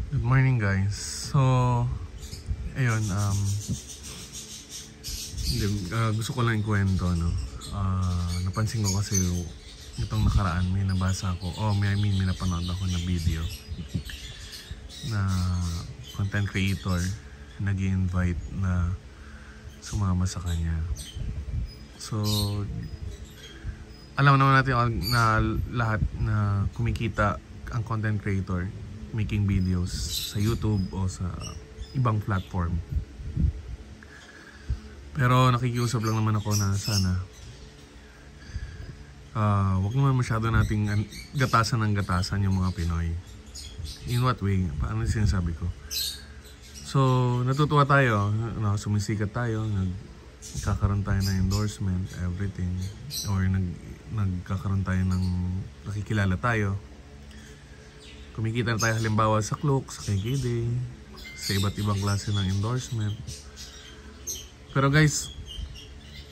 Good morning guys. So ayun, gusto ko lang ikwento, no. Napansin ko kasi itong nakaraan may nabasa ako, may napanood ako na video na content creator nag-i-invite na sumama sa kanya. So alam naman natin na lahat na kumikita ang content creator making videos sa YouTube o sa ibang platform. Pero nakikiusap lang naman ako na sana wag naman masyado nating gatasan ng gatasan yung mga Pinoy. In what way? Paano sinasabi ko? So natutuwa tayo, sumisikat tayo, nagkakaroon tayo ng endorsement, everything, or nagkakaroon tayo ng nakikilala tayo. Kumikita na tayo halimbawa sa Klook, sa KKD, sa iba't ibang klase ng endorsement. Pero guys,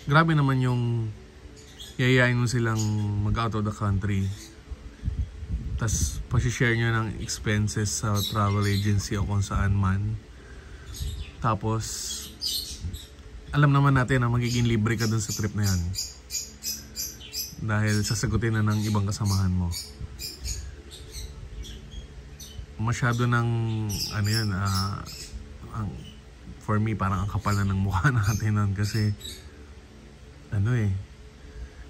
grabe naman yung yayain mo silang mag-out of the country. Tas pasishare nyo ng expenses sa travel agency o kung saan man. Tapos, alam naman natin na magiging libre ka dun sa trip na yan. Dahil sasagutin na ng ibang kasamahan mo. Masyado ng for me parang ang kapal na ng mukha natin nun kasi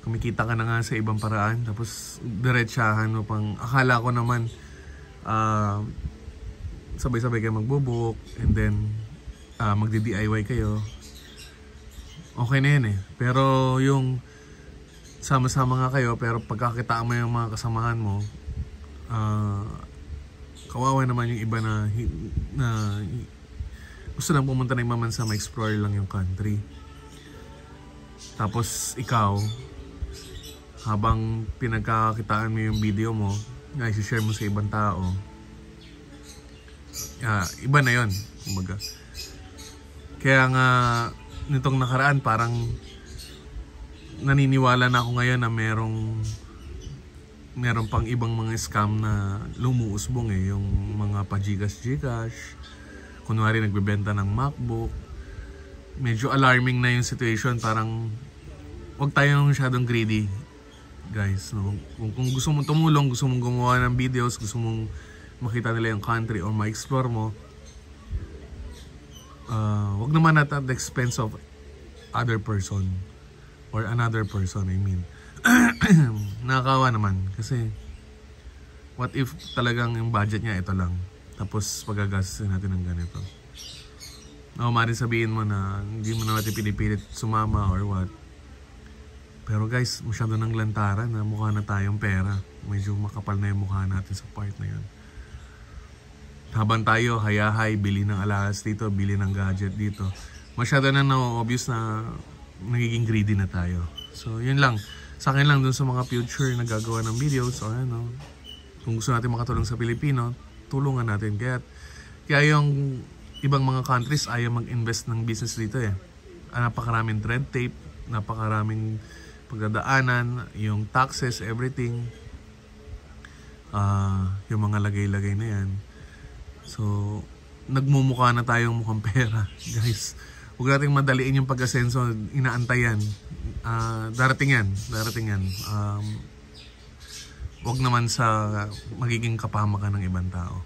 kumikita ka na nga sa ibang paraan tapos diretsahan mo pang akala ko naman sabay-sabay kayo magbubook and then magdi-DIY kayo, okay na yun pero yung sama-sama nga kayo pero pagkakitaan mo yung mga kasamahan mo, kawawa naman yung iba na gusto lang pumunta na yung mamansa, ma-explore lang yung country. Tapos ikaw, habang pinagkakakitaan mo yung video mo, na i-share mo sa ibang tao, iba na yun, kumbaga. Kaya nga, nitong nakaraan, parang naniniwala na ako ngayon na meron pang ibang mga scam na lumuusbong yung mga pa-Gcash. Kunwari nagbebenta ng MacBook. Medyo alarming na yung situation, parang wag tayong masyadong greedy, guys, no? Kung gusto mong tumulong, gusto mong gumawa ng videos, gusto mong makita nila yung country or ma-explore mo, wag naman at the expense of other person or another person, I mean. Nakakawa naman kasi what if talagang yung budget niya ito lang tapos pagagastusin natin ng ganito. Maaaring sabihin mo na hindi mo na natin pinipilit sumama or what, pero guys, masyado ng lantaran na mukha na tayong pera, medyo makapal na yung mukha natin sa part na yun. Habang tayo hayahay, bili ng alahas dito, bili ng gadget dito, masyado na obvious na nagiging greedy na tayo. So yun lang sa akin lang dun sa mga future na gagawa ng videos or kung gusto natin makatulong sa Pilipino, tulungan natin. Kaya yung ibang mga countries ayaw mag-invest ng business dito napakaraming red tape, napakaraming pagdadaanan, yung taxes, everything, yung mga lagay-lagay na yan. So nagmumukha na tayong mukhang pera, guys. Huwag nating madaliin yung pag-asenso, inaantay yan. Darating yan. Huwag naman sa magiging kapahamakan ng ibang tao.